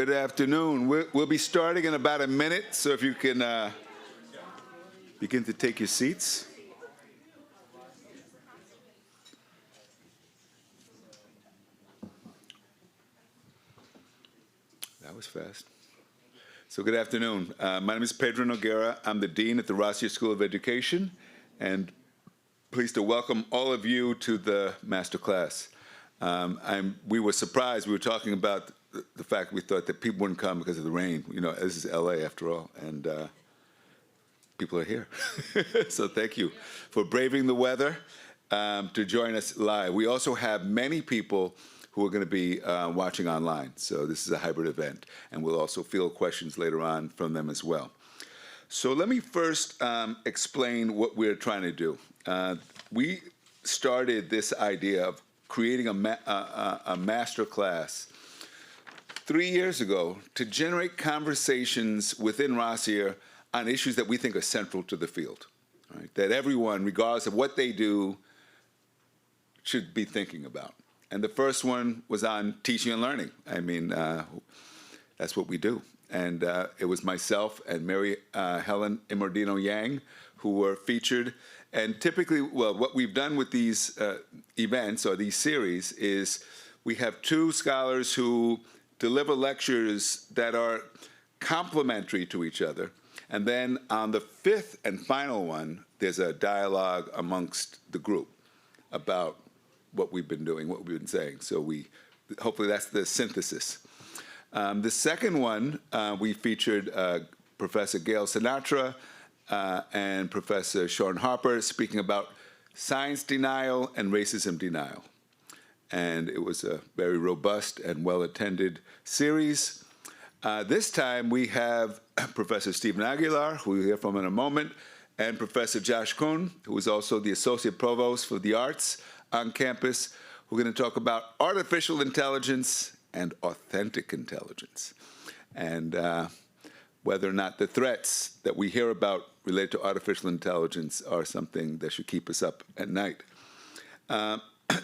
Good afternoon. We'll be starting in about a minute, so if you can begin to take your seats. That was fast. So good afternoon. My name is Pedro Noguera. I'm the Dean at the Rossier School of Education, and pleased to welcome all of you to the master class. We were surprised. We were talking about the fact we thought that people wouldn't come because of the rain. You know, this is LA after all, and people are here. So thank you for braving the weather to join us live. We also have many people who are going to be watching online. So this is a hybrid event, and we'll also field questions later on from them as well. So let me first explain what we're trying to do. We started this idea of creating a master class 3 years ago to generate conversations within Rossier on issues that we think are central to the field, right? That everyone, regardless of what they do, should be thinking about. And the first one was on teaching and learning. I mean, that's what we do. And it was myself and Mary Helen Imordino Yang who were featured. And typically, well, what we've done with these events or these series is we have two scholars who deliver lectures that are complementary to each other. And then on the fifth and final one, there's a dialogue amongst the group about what we've been doing, what we've been saying. So hopefully that's the synthesis. The second one, we featured Professor Gail Sinatra and Professor Sean Harper speaking about science denial and racism denial. And it was a very robust and well-attended series. This time we have Professor Stephen Aguilar, who we'll hear from in a moment, and Professor Josh Kuhn, who is also the Associate Provost for the Arts on campus. We're going to talk about artificial intelligence and authentic intelligence, and whether or not the threats that we hear about related to artificial intelligence are something that should keep us up at night.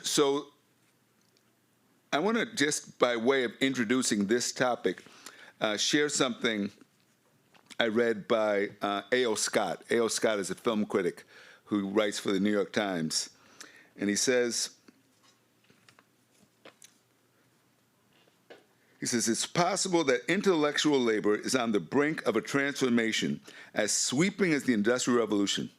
So I want to, just by way of introducing this topic, share something I read by A.O. Scott. A.O. Scott is a film critic who writes for the New York Times. And he says, it's possible that intellectual labor is on the brink of a transformation as sweeping as the Industrial Revolution.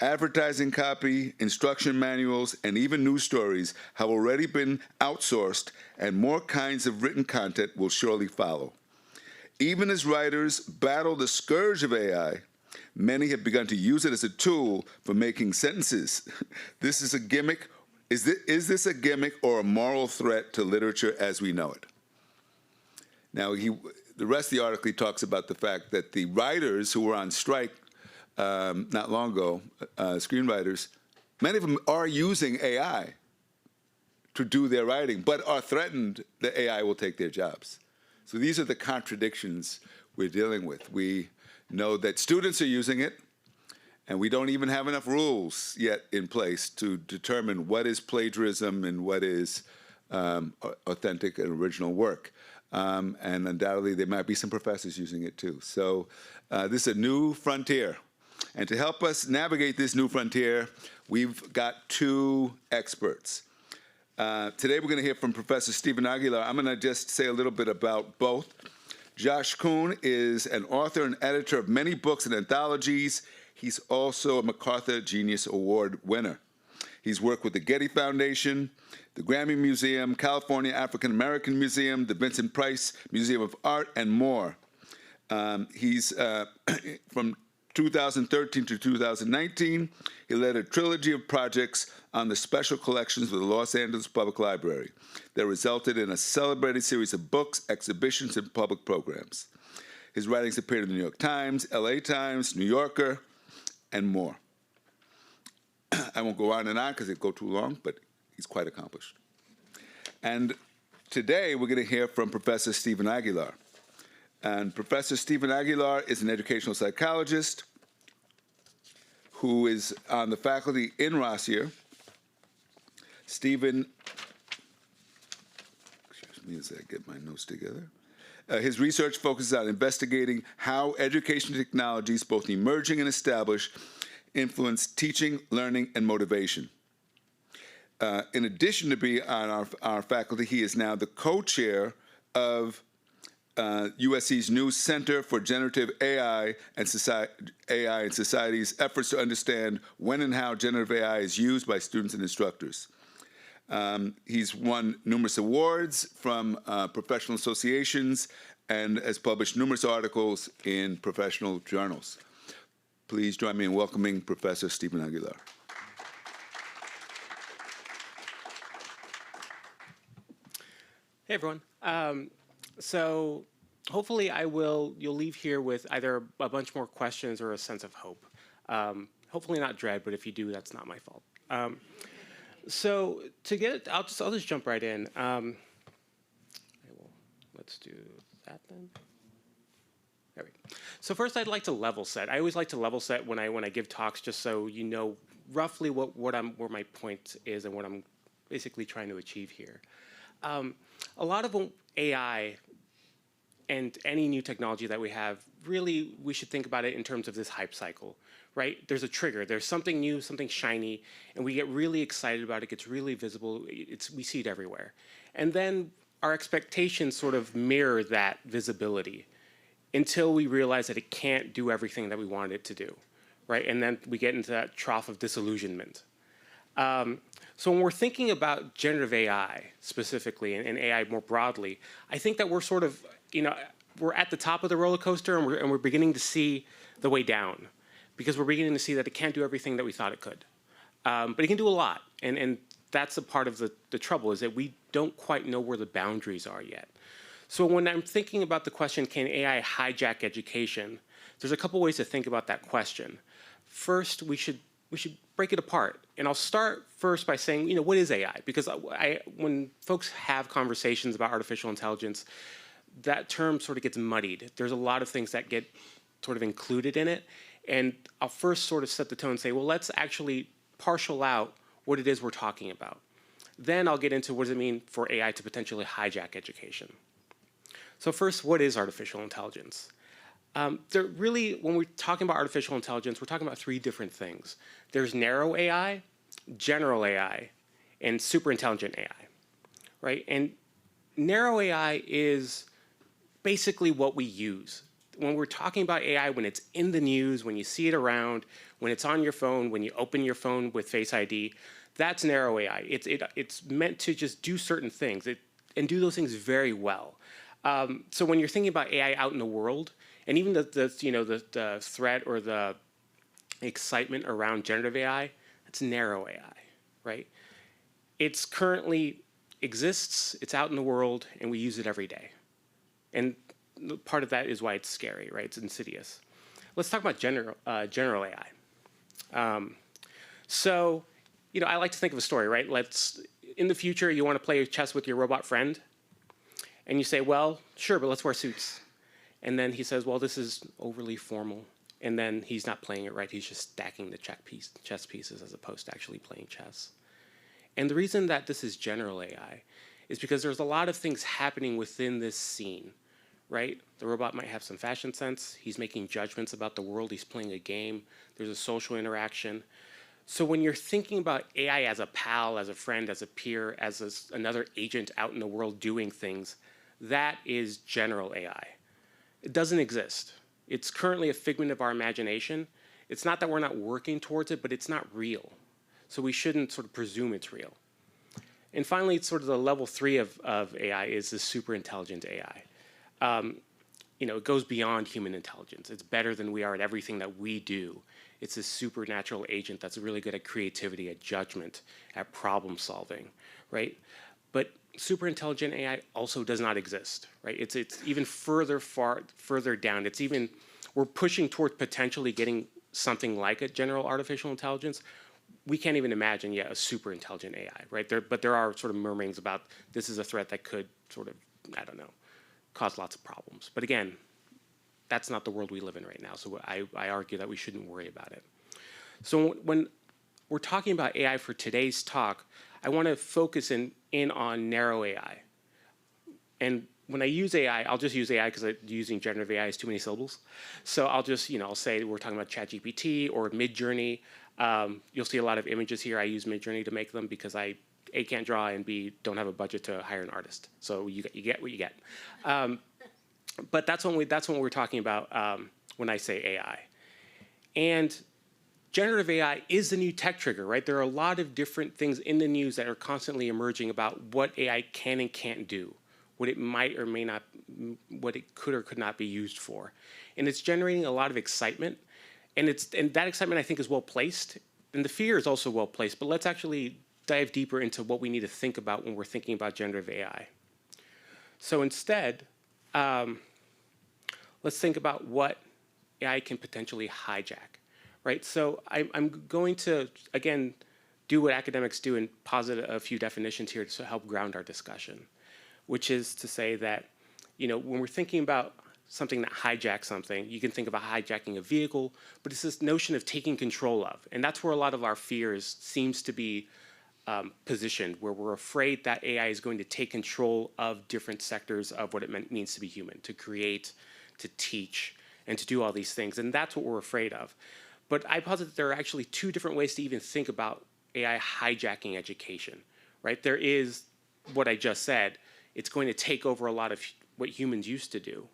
Advertising copy, instruction manuals, and even news stories have already been outsourced, and more kinds of written content will surely follow. Even as writers battle the scourge of AI, many have begun to use it as a tool for making sentences. This is a gimmick. Is this a gimmick or a moral threat to literature as we know it? Now, the rest of the article talks about the fact that the writers who were on strike not long ago, screenwriters, many of them are using AI to do their writing, but are threatened that AI will take their jobs. So these are the contradictions we're dealing with. We know that students are using it, and we don't even have enough rules yet in place to determine what is plagiarism and what is authentic and original work. And undoubtedly, there might be some professors using it too. So this is a new frontier. And to help us navigate this new frontier, we've got two experts. Today we're going to hear from Professor Stephen Aguilar. I'm going to just say a little bit about both. Josh Kuhn is an author and editor of many books and anthologies. He's also a MacArthur Genius Award winner. He's worked with the Getty Foundation, the Grammy Museum, California African American Museum, the Vincent Price Museum of Art, and more. He's from 2013 to 2019, he led a trilogy of projects on the special collections of the Los Angeles Public Library that resulted in a celebrated series of books, exhibitions, and public programs. His writings appeared in the New York Times, LA Times, New Yorker, and more. I won't go on and on because it'd go too long, but he's quite accomplished. And today we're going to hear from Professor Stephen Aguilar. And Professor Stephen Aguilar is an educational psychologist who is on the faculty in Rossier. Stephen, excuse me as I get my notes together, His research focuses on investigating how education technologies, both emerging and established, influence teaching, learning, and motivation. In addition to being on our faculty, he is now the co-chair of USC's new Center for Generative AI and Society's efforts to understand when and how generative AI is used by students and instructors. He's won numerous awards from professional associations and has published numerous articles in professional journals. Please join me in welcoming Professor Stephen Aguilar. Hey, everyone. So hopefully you'll leave here with either a bunch more questions or a sense of hope. Hopefully not dread, but if you do, that's not my fault. So I'll just jump right in. Let's do that then. There we go. So first, I'd like to level set. I always like to level set when I give talks, just so you know roughly where my point is and what I'm basically trying to achieve here. A lot of AI and any new technology that we have, really, we should think about it in terms of this hype cycle, right? There's a trigger. There's something new, something shiny, and we get really excited about it. It gets really visible. We see it everywhere. And then our expectations sort of mirror that visibility until we realize that it can't do everything that we wanted it to do, right? And then we get into that trough of disillusionment. So when we're thinking about generative AI specifically and AI more broadly, I think that we're sort of, we're at the top of the roller coaster and we're beginning to see the way down because we're beginning to see that it can't do everything that we thought it could. But it can do a lot. And that's a part of the trouble is that we don't quite know where the boundaries are yet. So when I'm thinking about the question, can AI hijack education? There's a couple ways to think about that question. First, we should break it apart. And I'll start first by saying, what is AI? Because when folks have conversations about artificial intelligence, that term sort of gets muddied. There's a lot of things that get sort of included in it. And I'll first sort of set the tone and say, well, let's actually partial out what it is we're talking about. Then I'll get into what does it mean for AI to potentially hijack education. So first, what is artificial intelligence? When we're talking about artificial intelligence, we're talking about three different things. There's narrow AI, general AI, and super intelligent AI, right? And narrow AI is basically what we use. When we're talking about AI, when it's in the news, when you see it around, when it's on your phone, when you open your phone with Face ID, that's narrow AI. It's meant to just do certain things and do those things very well. So when you're thinking about AI out in the world, and even the threat or the excitement around generative AI, that's narrow AI, right? It's currently exists, it's out in the world, and we use it every day. And part of that is why it's scary, right? It's insidious. Let's talk about general AI. So, I like to think of a story, right? In the future, you want to play chess with your robot friend, and you say, well, sure, but let's wear suits. And then he says, well, this is overly formal. And then he's not playing it right. He's just stacking the chess pieces as opposed to actually playing chess. And the reason that this is general AI is because there's a lot of things happening within this scene, right? The robot might have some fashion sense. He's making judgments about the world. He's playing a game. There's a social interaction. So when you're thinking about AI as a pal, as a friend, as a peer, as another agent out in the world doing things, that is general AI. It doesn't exist. It's currently a figment of our imagination. It's not that we're not working towards it, but it's not real. So we shouldn't sort of presume it's real. And finally, it's sort of the level 3 of AI is the super intelligent AI. It goes beyond human intelligence. It's better than we are at everything that we do. It's a supernatural agent that's really good at creativity, at judgment, at problem solving, right? But super intelligent AI also does not exist, right? It's even further down. We're pushing toward potentially getting something like a general artificial intelligence. We can't even imagine yet a super intelligent AI, right? But there are sort of murmurings about this is a threat that could sort of, cause lots of problems. But again, that's not the world we live in right now. So I argue that we shouldn't worry about it. So when we're talking about AI for today's talk, I want to focus in on narrow AI. And when I use AI, I'll just use AI because using generative AI is too many syllables. So I'll just, I'll say we're talking about ChatGPT or Midjourney. You'll see a lot of images here. I use Midjourney to make them because I, A, can't draw, and B, don't have a budget to hire an artist. So you get what you get. But that's when we're talking about when I say AI. And generative AI is the new tech trigger, right? There are a lot of different things in the news that are constantly emerging about what AI can and can't do, what it might or may not, what it could or could not be used for. And it's generating a lot of excitement. And that excitement, I think, is well placed. And the fear is also well placed. But let's actually dive deeper into what we need to think about when we're thinking about generative AI. So instead, let's think about what AI can potentially hijack, right? So I'm going to, again, do what academics do and posit a few definitions here to help ground our discussion, which is to say that, when we're thinking about something that hijacks something, you can think of a hijacking a vehicle, but it's this notion of taking control of. And that's where a lot of our fears seems to be positioned, where we're afraid that AI is going to take control of different sectors of what it means to be human, to create, to teach, and to do all these things. And that's what we're afraid of. But I posit that there are actually two different ways to even think about AI hijacking education, right? There is what I just said. It's going to take over a lot of what humans used to do.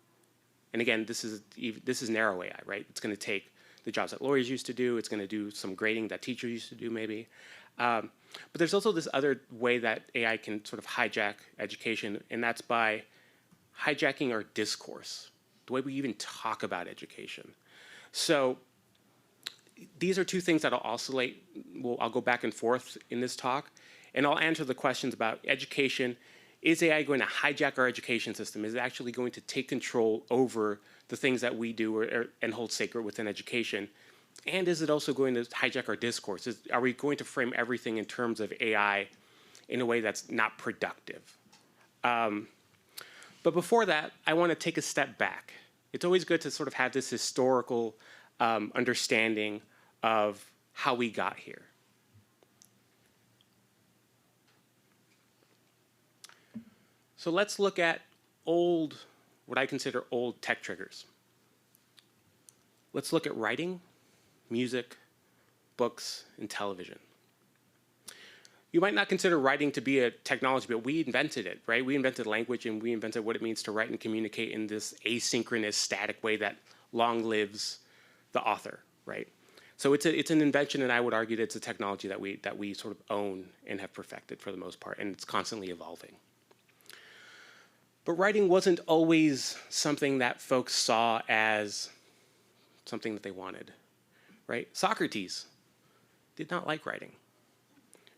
And again, this is narrow AI, right? It's going to take the jobs that lawyers used to do. It's going to do some grading that teachers used to do, maybe. But there's also this other way that AI can sort of hijack education, and that's by hijacking our discourse, the way we even talk about education. So these are two things that I'll oscillate. I'll go back and forth in this talk, and I'll answer the questions about education. Is AI going to hijack our education system? Is it actually going to take control over the things that we do and hold sacred within education? And is it also going to hijack our discourse? Are we going to frame everything in terms of AI in a way that's not productive? But before that, I want to take a step back. It's always good to sort of have this historical understanding of how we got here. So let's look at what I consider old tech triggers. Let's look at writing, music, books, and television. You might not consider writing to be a technology, but we invented it, right? We invented language, and we invented what it means to write and communicate in this asynchronous, static way that long lives the author, right? So it's an invention, and I would argue that it's a technology that we sort of own and have perfected for the most part, and it's constantly evolving. But writing wasn't always something that folks saw as something that they wanted, right? Socrates did not like writing,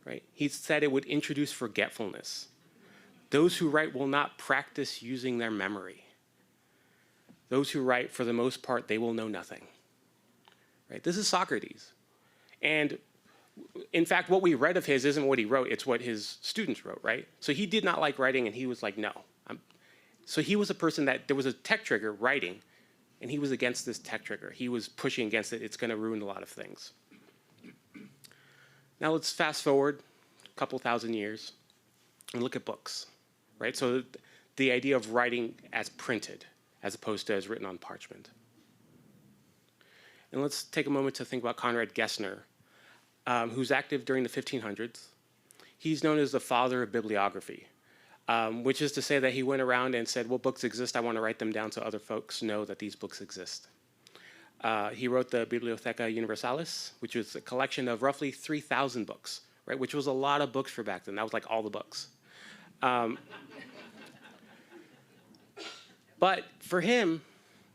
right? He said it would introduce forgetfulness. Those who write will not practice using their memory. Those who write, for the most part, they will know nothing, right? This is Socrates. And in fact, what we read of his isn't what he wrote, it's what his students wrote, right? So he did not like writing, and he was like, no. So he was a person that there was a tech trigger, writing, and he was against this tech trigger. He was pushing against it. It's going to ruin a lot of things. Now let's fast forward a couple thousand years and look at books, right? So the idea of writing as printed as opposed to as written on parchment. And let's take a moment to think about Conrad Gessner, who's active during the 1500s. He's known as the father of bibliography. Which is to say that he went around and said, well, books exist, I want to write them down so other folks know that these books exist. He wrote the Bibliotheca Universalis, which was a collection of roughly 3,000 books, right? Which was a lot of books for back then. That was like all the books. But for him,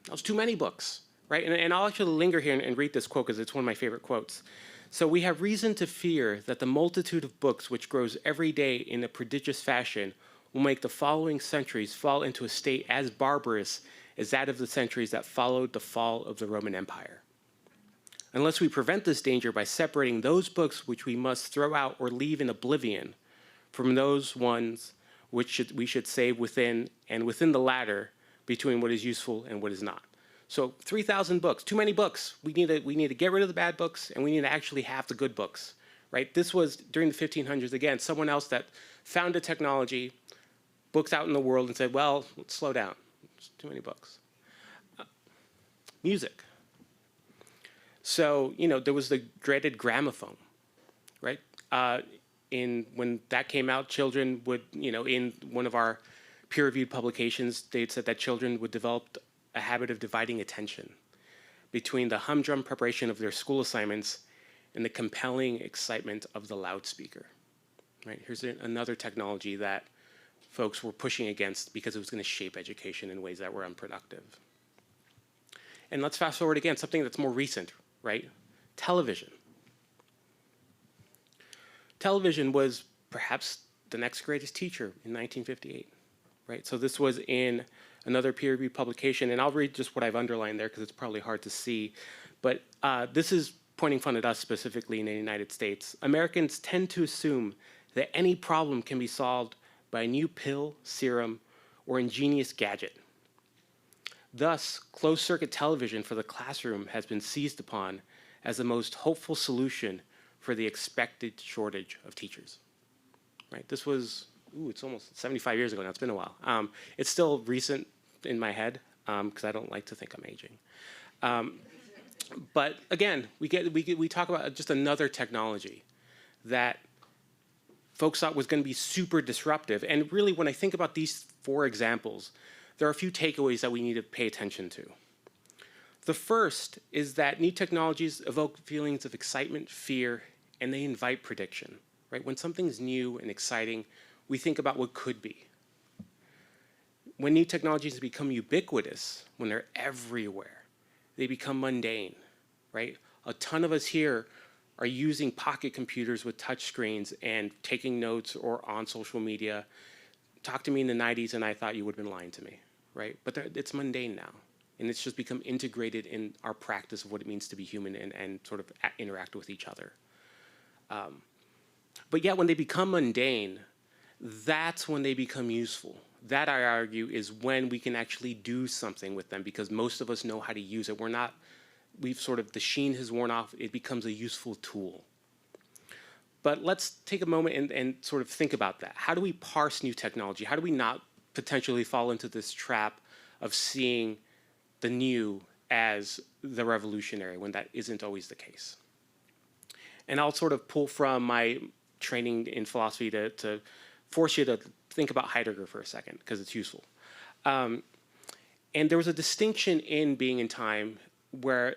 that was too many books, right? And I'll actually linger here and read this quote because it's one of my favorite quotes. So we have reason to fear that the multitude of books which grows every day in a prodigious fashion will make the following centuries fall into a state as barbarous as that of the centuries that followed the fall of the Roman Empire. Unless we prevent this danger by separating those books which we must throw out or leave in oblivion from those ones which we should save within, and within the latter between what is useful and what is not. So 3,000 books, too many books. We need to get rid of the bad books, and we need to actually have the good books, right? This was during the 1500s, again, someone else that found a technology, books out in the world and said, well, let's slow down. It's too many books. Music. So, there was the dreaded gramophone, right? When that came out, children would, in one of our peer-reviewed publications, they said that children would develop a habit of dividing attention between the humdrum preparation of their school assignments and the compelling excitement of the loudspeaker. Right? Here's another technology that folks were pushing against because it was going to shape education in ways that were unproductive. And let's fast forward again, something that's more recent, right? Television. Television was perhaps the next greatest teacher in 1958, right? So this was in another peer-reviewed publication, and I'll read just what I've underlined there because it's probably hard to see. But this is pointing fun at us specifically in the United States. Americans tend to assume that any problem can be solved by a new pill, serum, or ingenious gadget. Thus, closed-circuit television for the classroom has been seized upon as the most hopeful solution for the expected shortage of teachers. Right? This was, it's almost 75 years ago now. It's been a while. It's still recent in my head because I don't like to think I'm aging. But again, we talk about just another technology that folks thought was going to be super disruptive. And really, when I think about these 4 examples, there are a few takeaways that we need to pay attention to. The first is that new technologies evoke feelings of excitement, fear, and they invite prediction. Right? When something's new and exciting, we think about what could be. When new technologies become ubiquitous, when they're everywhere, they become mundane. Right? A ton of us here are using pocket computers with touch screens and taking notes or on social media. Talk to me in the 90s and I thought you would have been lying to me, right? But it's mundane now. And it's just become integrated in our practice of what it means to be human and sort of interact with each other. But yet when they become mundane, that's when they become useful. That, I argue, is when we can actually do something with them because most of us know how to use it. The sheen has worn off. It becomes a useful tool. But let's take a moment and sort of think about that. How do we parse new technology? How do we not potentially fall into this trap of seeing the new as the revolutionary when that isn't always the case? And I'll sort of pull from my training in philosophy to force you to think about Heidegger for a second because it's useful. And there was a distinction in Being in Time where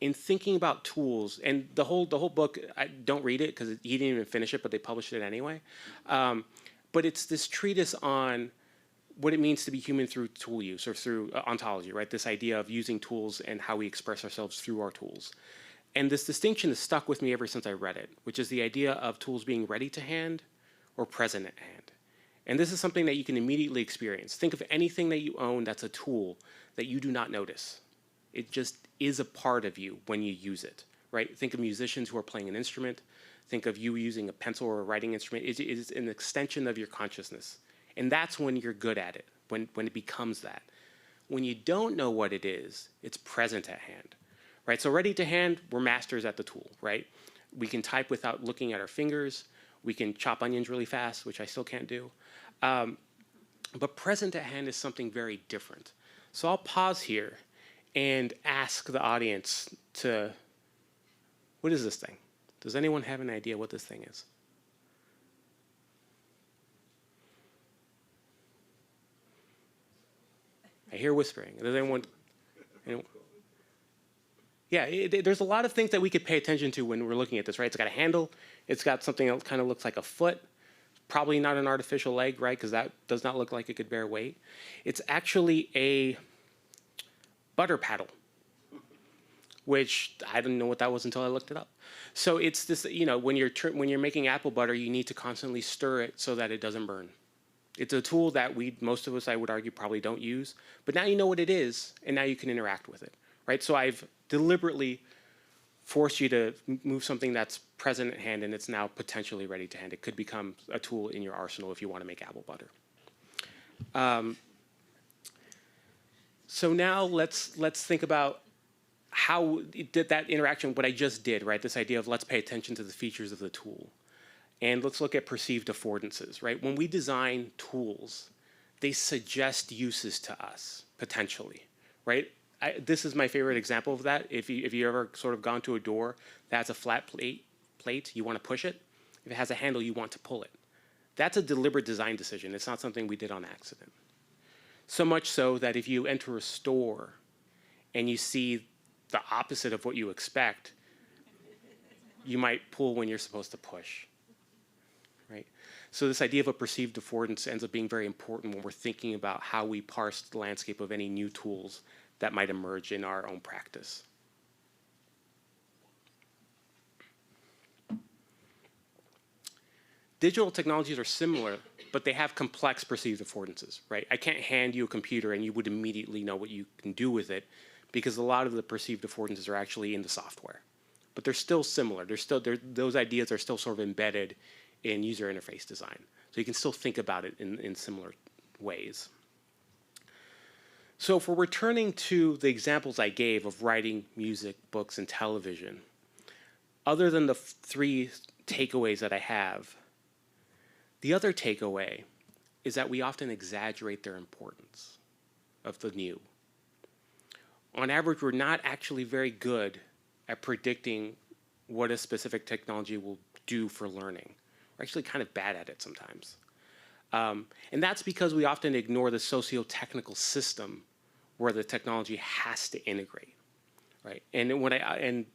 in thinking about tools, and the whole book, I don't read it because he didn't even finish it, but they published it anyway. But it's this treatise on what it means to be human through tool use or through ontology, right? This idea of using tools and how we express ourselves through our tools. And this distinction has stuck with me ever since I read it, which is the idea of tools being ready to hand or present at hand. And this is something that you can immediately experience. Think of anything that you own that's a tool that you do not notice. It just is a part of you when you use it, right? Think of musicians who are playing an instrument. Think of you using a pencil or a writing instrument. It is an extension of your consciousness. And that's when you're good at it, when it becomes that. When you don't know what it is, it's present at hand, right? So ready to hand, we're masters at the tool, right? We can type without looking at our fingers. We can chop onions really fast, which I still can't do. But present at hand is something very different. So I'll pause here and ask the audience what is this thing? Does anyone have an idea what this thing is? I hear whispering. Does anyone? Yeah, there's a lot of things that we could pay attention to when we're looking at this, right? It's got a handle. It's got something that kind of looks like a foot. Probably not an artificial leg, right? Because that does not look like it could bear weight. It's actually a butter paddle, which I didn't know what that was until I looked it up. So it's this, when you're making apple butter, you need to constantly stir it so that it doesn't burn. It's a tool that most of us, I would argue, probably don't use. But now you know what it is, and now you can interact with it, right? So I've deliberately forced you to move something that's present at hand, and it's now potentially ready to hand. It could become a tool in your arsenal if you want to make apple butter. So now let's think about how did that interaction, what I just did, right? This idea of let's pay attention to the features of the tool. And let's look at perceived affordances, right? When we design tools, they suggest uses to us, potentially, right? This is my favorite example of that. If you ever sort of gone to a door that has a flat plate, you want to push it. If it has a handle, you want to pull it. That's a deliberate design decision. It's not something we did on accident. So much so that if you enter a store and you see the opposite of what you expect, you might pull when you're supposed to push, right? So this idea of a perceived affordance ends up being very important when we're thinking about how we parse the landscape of any new tools that might emerge in our own practice. Digital technologies are similar, but they have complex perceived affordances, right? I can't hand you a computer and you would immediately know what you can do with it, because a lot of the perceived affordances are actually in the software. But they're still similar. Those ideas are still sort of embedded in user interface design. So you can still think about it in similar ways. So if we're returning to the examples I gave of writing, music, books, and television, other than the three takeaways that I have, the other takeaway is that we often exaggerate their importance of the new. On average, we're not actually very good at predicting what a specific technology will do for learning. We're actually kind of bad at it sometimes. And that's because we often ignore the socio-technical system where the technology has to integrate, right? And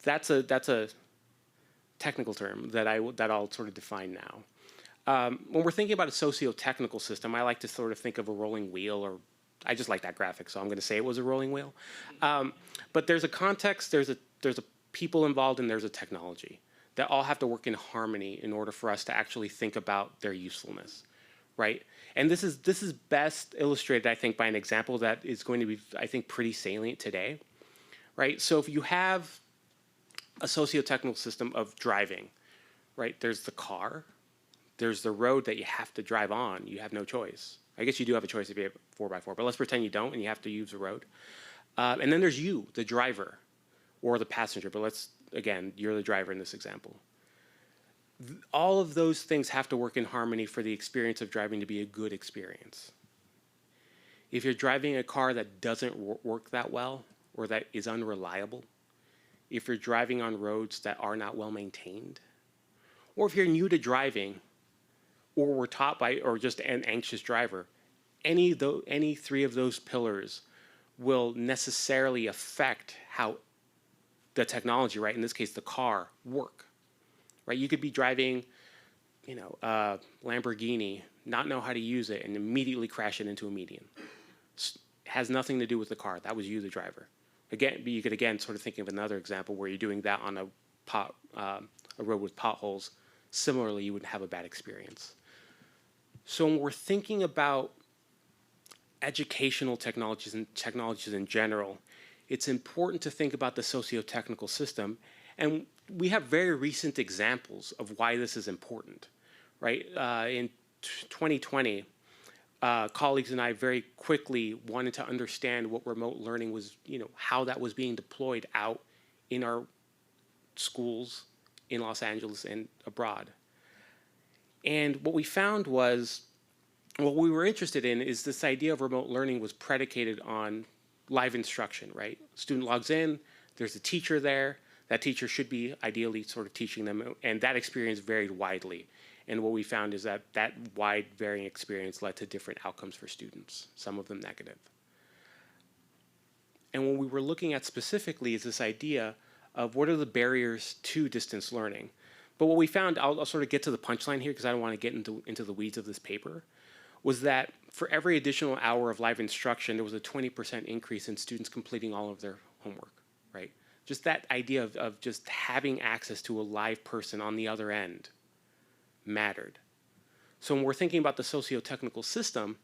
that's a technical term that I'll sort of define now. When we're thinking about a socio-technical system, I like to sort of think of a rolling wheel, or I just like that graphic, so I'm going to say it was a rolling wheel. But there's a context, there's a people involved, and there's a technology that all have to work in harmony in order for us to actually think about their usefulness, right? And this is best illustrated, I think, by an example that is going to be, I think, pretty salient today, right? So if you have a socio-technical system of driving, right? There's the car, there's the road that you have to drive on. You have no choice. I guess you do have a choice if you have 4x4, but let's pretend you don't and you have to use the road. And then there's you, the driver, or the passenger, but again, you're the driver in this example. All of those things have to work in harmony for the experience of driving to be a good experience. If you're driving a car that doesn't work that well, or that is unreliable, if you're driving on roads that are not well maintained, or if you're new to driving, or were taught by, or just an anxious driver, any three of those pillars will necessarily affect how the technology, right, in this case the car, work, right? You could be driving, a Lamborghini, not know how to use it, and immediately crash it into a median. Has nothing to do with the car. That was you, the driver. Again, you could again sort of think of another example where you're doing that on a road with potholes. Similarly, you would have a bad experience. So when we're thinking about educational technologies and technologies in general, it's important to think about the socio-technical system. And we have very recent examples of why this is important, right? In 2020, colleagues and I very quickly wanted to understand what remote learning was, how that was being deployed out in our schools in Los Angeles and abroad. And what we found was, what we were interested in is this idea of remote learning was predicated on live instruction, right? Student logs in, there's a teacher there, that teacher should be ideally sort of teaching them, and that experience varied widely. And what we found is that wide varying experience led to different outcomes for students, some of them negative. And what we were looking at specifically is this idea of what are the barriers to distance learning. But what we found, I'll sort of get to the punchline here because I don't want to get into the weeds of this paper, was that for every additional hour of live instruction, there was a 20% increase in students completing all of their homework, right? Just that idea of just having access to a live person on the other end mattered. So when we're thinking about the socio-technical system,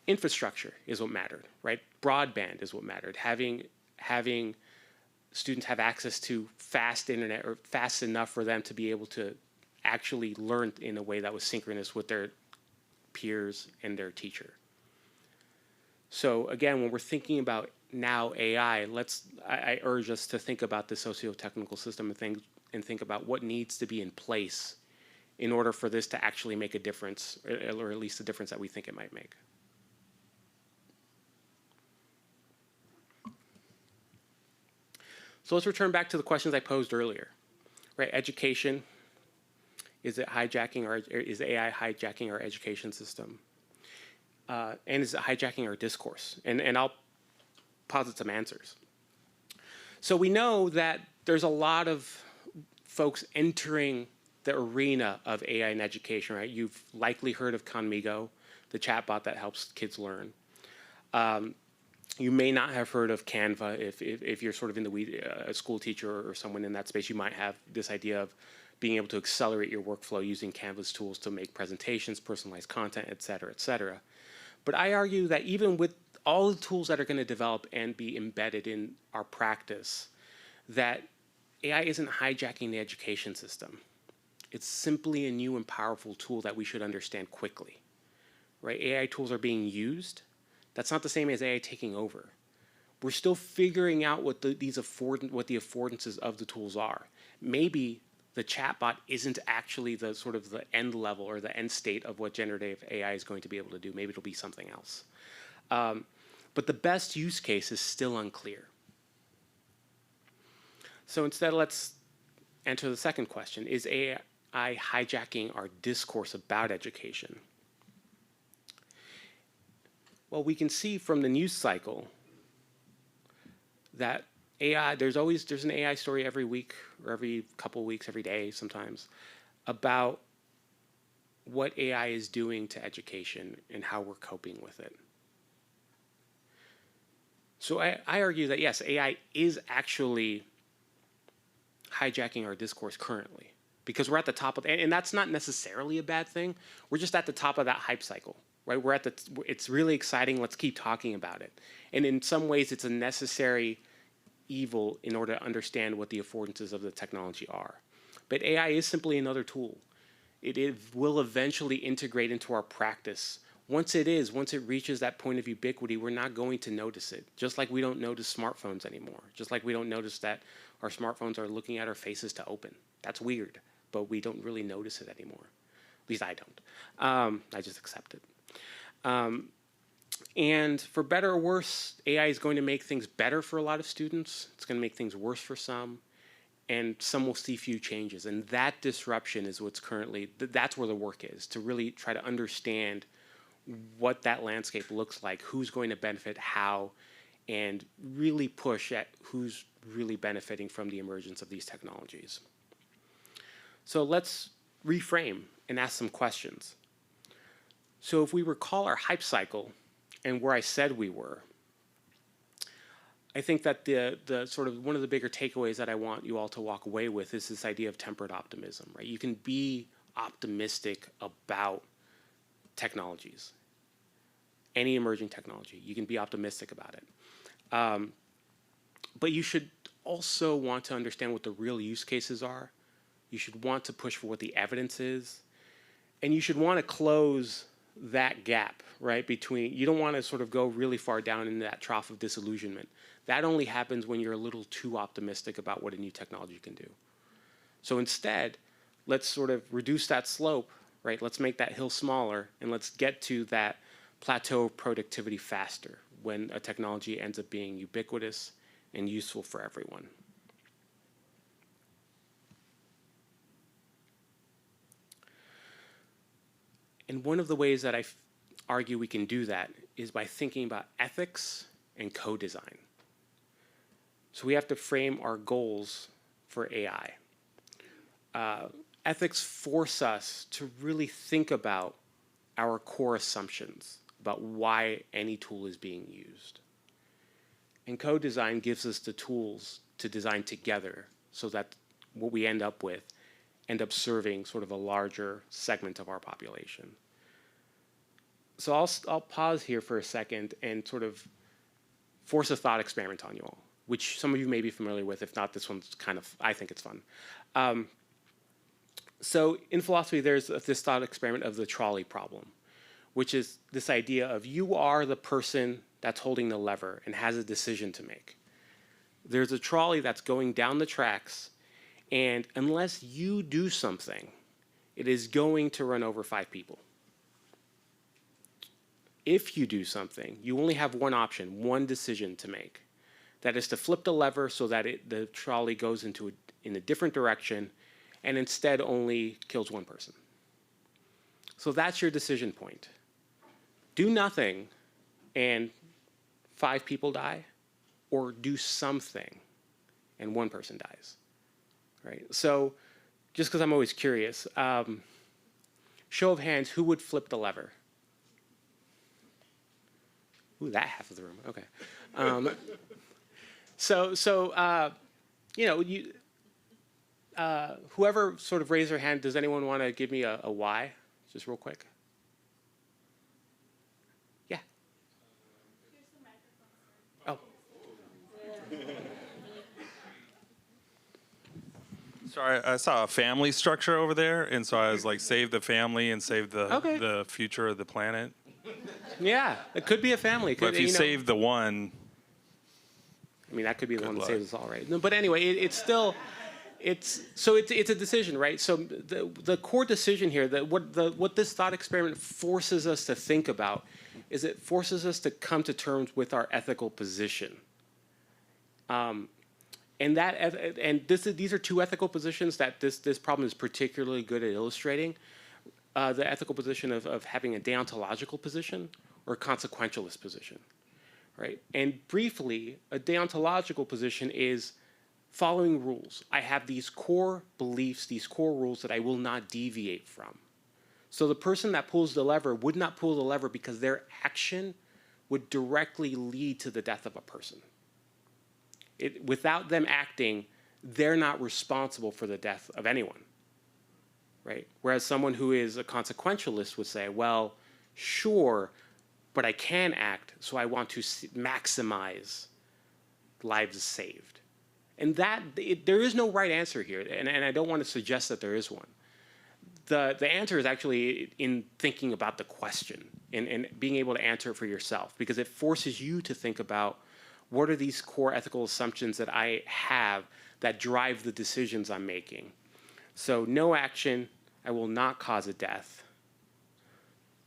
infrastructure is what mattered, right? Broadband is what mattered. Having students have access to fast internet, or fast enough for them to be able to actually learn in a way that was synchronous with their peers and their teacher. So again, when we're thinking about now AI, I urge us to think about the socio-technical system and think about what needs to be in place in order for this to actually make a difference, or at least the difference that we think it might make. So let's return back to the questions I posed earlier, right? Education, is AI hijacking our education system? And is it hijacking our discourse? And I'll posit some answers. So we know that there's a lot of folks entering the arena of AI in education, right? You've likely heard of Conmigo, the chatbot that helps kids learn. You may not have heard of Canva. If you're sort of in the a school teacher or someone in that space, you might have this idea of being able to accelerate your workflow using Canva's tools to make presentations, personalize content, et cetera, et cetera. But I argue that even with all the tools that are going to develop and be embedded in our practice, that AI isn't hijacking the education system. It's simply a new and powerful tool that we should understand quickly, right? AI tools are being used. That's not the same as AI taking over. We're still figuring out what the affordances of the tools are. Maybe the chatbot isn't actually the sort of the end level or the end state of what generative AI is going to be able to do. Maybe it'll be something else. But the best use case is still unclear. So instead, let's enter the second question. Is AI hijacking our discourse about education? Well, we can see from the news cycle that AI, there's an AI story every week or every couple weeks, every day sometimes, about what AI is doing to education and how we're coping with it. So I argue that yes, AI is actually hijacking our discourse currently, because we're at the top of, and that's not necessarily a bad thing. We're just at the top of that hype cycle, right? It's really exciting. Let's keep talking about it. And in some ways, it's a necessary evil in order to understand what the affordances of the technology are. But AI is simply another tool. It will eventually integrate into our practice. Once it reaches that point of ubiquity, we're not going to notice it. Just like we don't notice smartphones anymore. Just like we don't notice that our smartphones are looking at our faces to open. That's weird, but we don't really notice it anymore. At least I don't. I just accept it. And for better or worse, AI is going to make things better for a lot of students. It's going to make things worse for some. And some will see few changes. And that disruption is what's currently, that's where the work is, to really try to understand what that landscape looks like, who's going to benefit, how, and really push at who's really benefiting from the emergence of these technologies. So let's reframe and ask some questions. So if we recall our hype cycle and where I said we were, I think that the sort of one of the bigger takeaways that I want you all to walk away with is this idea of tempered optimism, right? You can be optimistic about technologies, any emerging technology. You can be optimistic about it. But you should also want to understand what the real use cases are. You should want to push for what the evidence is. And you should want to close that gap, right, between, you don't want to sort of go really far down into that trough of disillusionment. That only happens when you're a little too optimistic about what a new technology can do. So instead, let's sort of reduce that slope, right? Let's make that hill smaller, and let's get to that plateau of productivity faster when a technology ends up being ubiquitous and useful for everyone. And one of the ways that I argue we can do that is by thinking about ethics and co-design. So we have to frame our goals for AI. Ethics force us to really think about our core assumptions about why any tool is being used. And co-design gives us the tools to design together so that what we end up serving sort of a larger segment of our population. So I'll pause here for a second and sort of force a thought experiment on you all, which some of you may be familiar with. If not, this one's kind of, I think it's fun. So in philosophy, there's this thought experiment of the trolley problem, which is this idea of you are the person that's holding the lever and has a decision to make. There's a trolley that's going down the tracks, and unless you do something, it is going to run over 5 people. If you do something, you only have one option, one decision to make. That is to flip the lever so that the trolley goes in a different direction and instead only kills one person. So that's your decision point. Do nothing and 5 people die, or do something and 1 person dies, right? So just because I'm always curious, show of hands, who would flip the lever? Ooh, that half of the room, okay. Whoever sort of raised their hand, does anyone want to give me a why, just real quick? Yeah. Oh. Sorry, I saw a family structure over there, and so I was like, save the family and save the future of the planet. Yeah, it could be a family. But if you save the one, I mean, that could be the one that luck. saves us all, right? No, but anyway, it's a decision, right? So the core decision here, what this thought experiment forces us to think about, is it forces us to come to terms with our ethical position. These are 2 ethical positions that this problem is particularly good at illustrating. The ethical position of having a deontological position or a consequentialist position, right? And briefly, a deontological position is following rules. I have these core beliefs, these core rules that I will not deviate from. So the person that pulls the lever would not pull the lever because their action would directly lead to the death of a person. Without them acting, they're not responsible for the death of anyone, right? Whereas someone who is a consequentialist would say, well, sure, but I can act, so I want to maximize lives saved. And there is no right answer here, and I don't want to suggest that there is one. The answer is actually in thinking about the question and being able to answer it for yourself, because it forces you to think about what are these core ethical assumptions that I have that drive the decisions I'm making. So no action, I will not cause a death.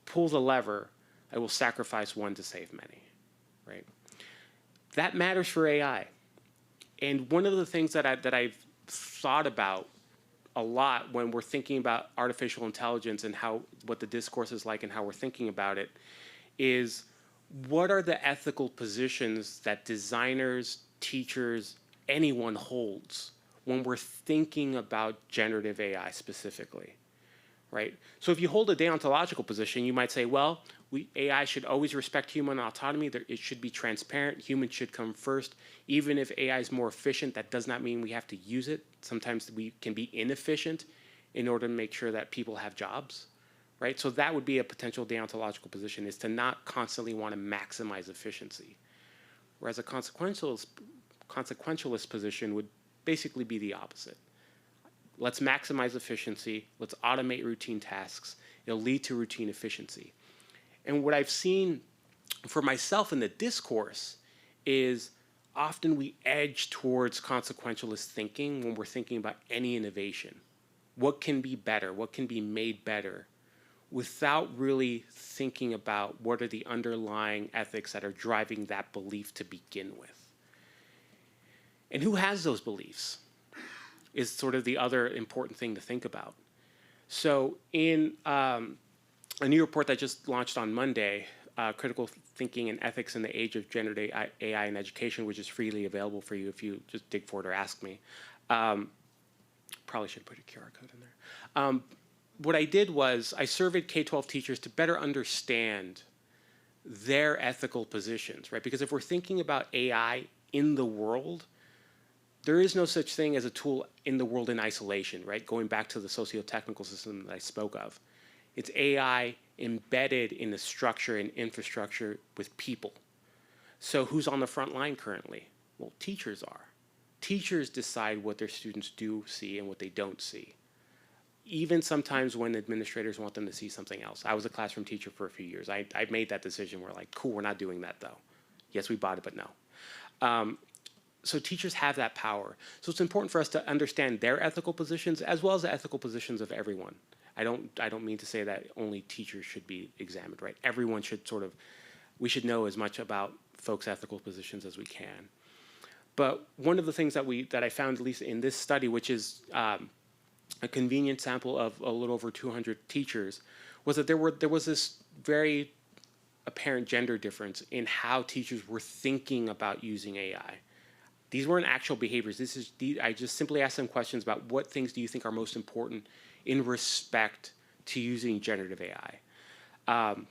Pull the lever, I will sacrifice one to save many, right? That matters for AI. And one of the things that I've thought about a lot when we're thinking about artificial intelligence and what the discourse is like and how we're thinking about it is, what are the ethical positions that designers, teachers, anyone holds when we're thinking about generative AI specifically, right? So if you hold a deontological position, you might say, well, AI should always respect human autonomy. It should be transparent. Humans should come first. Even if AI is more efficient, that does not mean we have to use it. Sometimes we can be inefficient in order to make sure that people have jobs, right? So that would be a potential deontological position, is to not constantly want to maximize efficiency. Whereas a consequentialist position would basically be the opposite. Let's maximize efficiency. Let's automate routine tasks. It'll lead to routine efficiency. And what I've seen for myself in the discourse is often we edge towards consequentialist thinking when we're thinking about any innovation. What can be better? What can be made better? Without really thinking about what are the underlying ethics that are driving that belief to begin with. And who has those beliefs is sort of the other important thing to think about. So in a new report that just launched on Monday, Critical Thinking and Ethics in the Age of Generative AI in Education, which is freely available for you if you just dig for it or ask me. Probably should put a QR code in there. What I did was I surveyed K-12 teachers to better understand their ethical positions, right? Because if we're thinking about AI in the world, there is no such thing as a tool in the world in isolation, right? Going back to the socio-technical system that I spoke of. It's AI embedded in the structure and infrastructure with people. So who's on the front line currently? Well, teachers are. Teachers decide what their students do see and what they don't see. Even sometimes when administrators want them to see something else. I was a classroom teacher for a few years. I made that decision. We're like, cool, we're not doing that though. Yes, we bought it, but no. So teachers have that power. So it's important for us to understand their ethical positions as well as the ethical positions of everyone. I don't mean to say that only teachers should be examined, right? Everyone should we should know as much about folks' ethical positions as we can. But one of the things that I found, at least in this study, which is a convenient sample of a little over 200 teachers, was that there was this very apparent gender difference in how teachers were thinking about using AI. These weren't actual behaviors. I just simply asked them questions about what things do you think are most important in respect to using generative AI.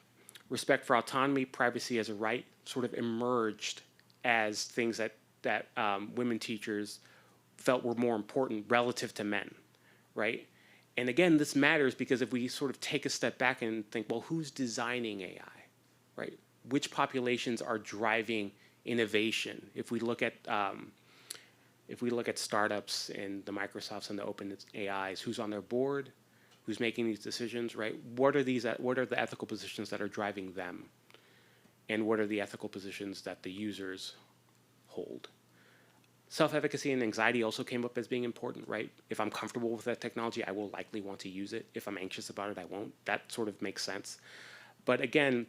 Respect for autonomy, privacy as a right sort of emerged as things that women teachers felt were more important relative to men, right? And again, this matters because if we sort of take a step back and think, well, who's designing AI, right? Which populations are driving innovation? If we look at startups and the Microsofts and the Open AIs, who's on their board, who's making these decisions, right? What are the ethical positions that are driving them? And what are the ethical positions that the users hold? Self-efficacy and anxiety also came up as being important, right? If I'm comfortable with that technology, I will likely want to use it. If I'm anxious about it, I won't. That sort of makes sense. But again,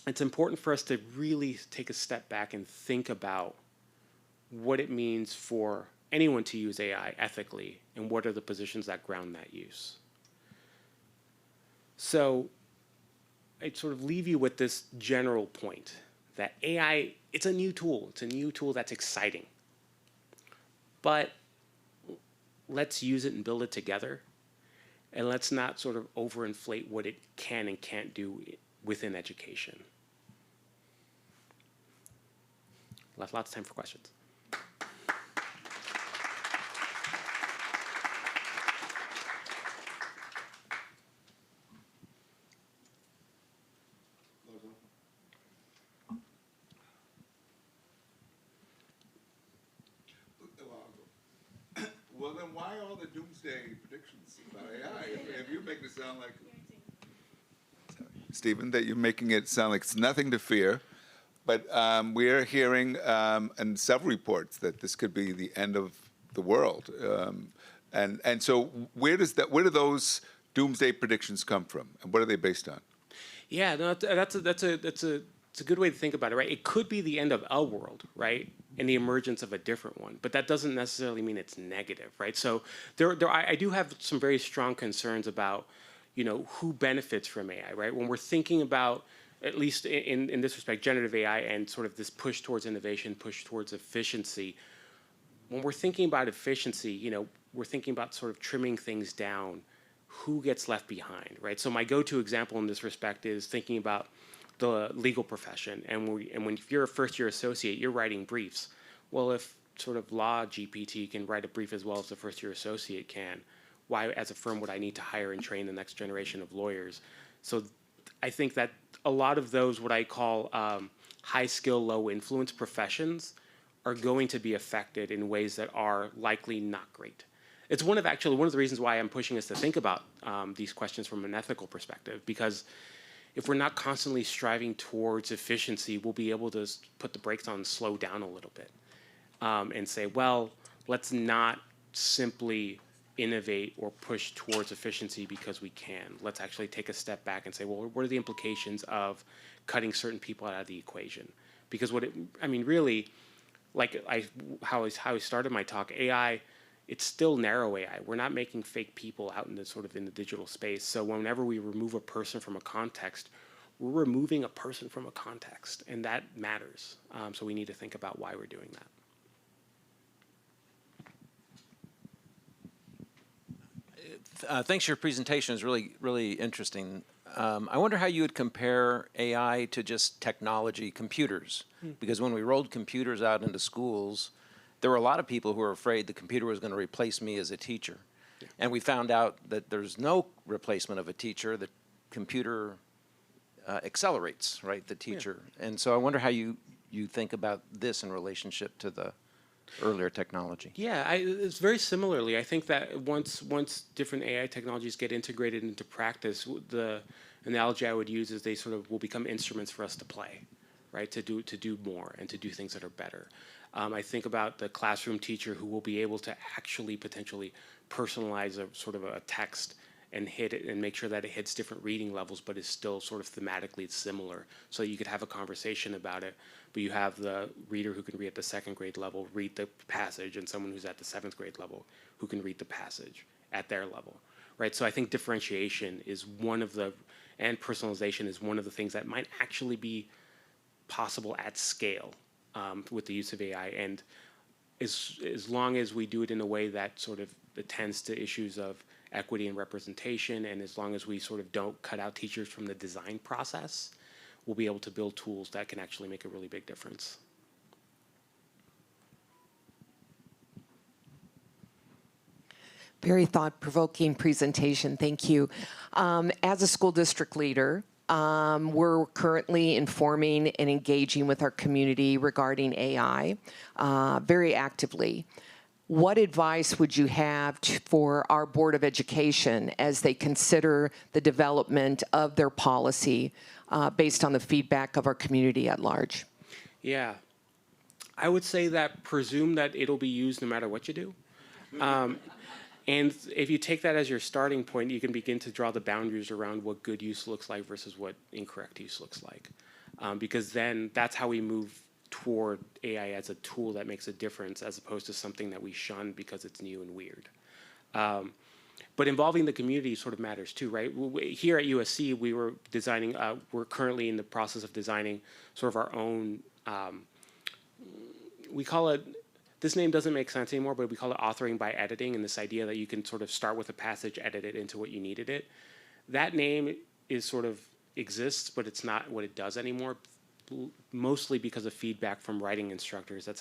it's important for us to really take a step back and think about what it means for anyone to use AI ethically and what are the positions that ground that use. So I'd sort of leave you with this general point that AI, it's a new tool. It's a new tool that's exciting. But let's use it and build it together. And let's not sort of overinflate what it can and can't do within education. Left lots of time for questions. Well, then why all the doomsday predictions about AI? If you're making it sound like, Stephen, that you're making it sound like it's nothing to fear, but we're hearing in several reports that this could be the end of the world. And so where do those doomsday predictions come from, and what are they based on? Yeah, no, that's a good way to think about it, right? It could be the end of a world, right, and the emergence of a different one, but that doesn't necessarily mean it's negative, right? So I do have some very strong concerns about, who benefits from AI, right? When we're thinking about, at least in this respect, generative AI and sort of this push towards innovation, push towards efficiency. When we're thinking about efficiency, we're thinking about sort of trimming things down. Who gets left behind, right? So my go-to example in this respect is thinking about the legal profession. And if you're a first-year associate, you're writing briefs. Well, if sort of law GPT can write a brief as well as the first-year associate can, why, as a firm, would I need to hire and train the next generation of lawyers? So I think that a lot of those, what I call high-skill, low-influence professions, are going to be affected in ways that are likely not great. It's one of the reasons why I'm pushing us to think about these questions from an ethical perspective, because if we're not constantly striving towards efficiency, we'll be able to put the brakes on and slow down a little bit and say, well, let's not simply innovate or push towards efficiency because we can. Let's actually take a step back and say, well, what are the implications of cutting certain people out of the equation? Because really, like how I started my talk, AI, it's still narrow AI. We're not making fake people out in the digital space. So whenever we remove a person from a context, we're removing a person from a context, and that matters. So we need to think about why we're doing that. Thanks for your presentation. It's really, really interesting. I wonder how you would compare AI to just technology, computers. Because when we rolled computers out into schools, there were a lot of people who were afraid the computer was going to replace me as a teacher. Yeah. And we found out that there's no replacement of a teacher. The computer accelerates, right, the teacher. Yeah. And so I wonder how you think about this in relationship to the earlier technology. Yeah, it's very similarly. I think that once different AI technologies get integrated into practice, the analogy I would use is they sort of will become instruments for us to play, right? To do more and to do things that are better. I think about the classroom teacher who will be able to actually potentially personalize a sort of a text and hit it and make sure that it hits different reading levels, but is still sort of thematically similar. So you could have a conversation about it, but you have the reader who can read at the 2nd grade level read the passage, and someone who's at the 7th grade level who can read the passage at their level, right? So I think differentiation is one of the, and personalization is one of the things that might actually be possible at scale with the use of AI. And as long as we do it in a way that sort of attends to issues of equity and representation, and as long as we sort of don't cut out teachers from the design process, we'll be able to build tools that can actually make a really big difference. Very thought-provoking presentation. Thank you. As a school district leader, we're currently informing and engaging with our community regarding AI very actively. What advice would you have for our Board of Education as they consider the development of their policy based on the feedback of our community at large? Yeah. I would say that presume that it'll be used no matter what you do. And if you take that as your starting point, you can begin to draw the boundaries around what good use looks like versus what incorrect use looks like. Because then that's how we move toward AI as a tool that makes a difference, as opposed to something that we shun because it's new and weird. But involving the community sort of matters too, right? Here at USC, we were designing, we're currently in the process of designing sort of our own, we call it, this name doesn't make sense anymore, but we call it authoring by editing, and this idea that you can sort of start with a passage, edit it into what you needed it. That name is sort of exists, but it's not what it does anymore, mostly because of feedback from writing instructors that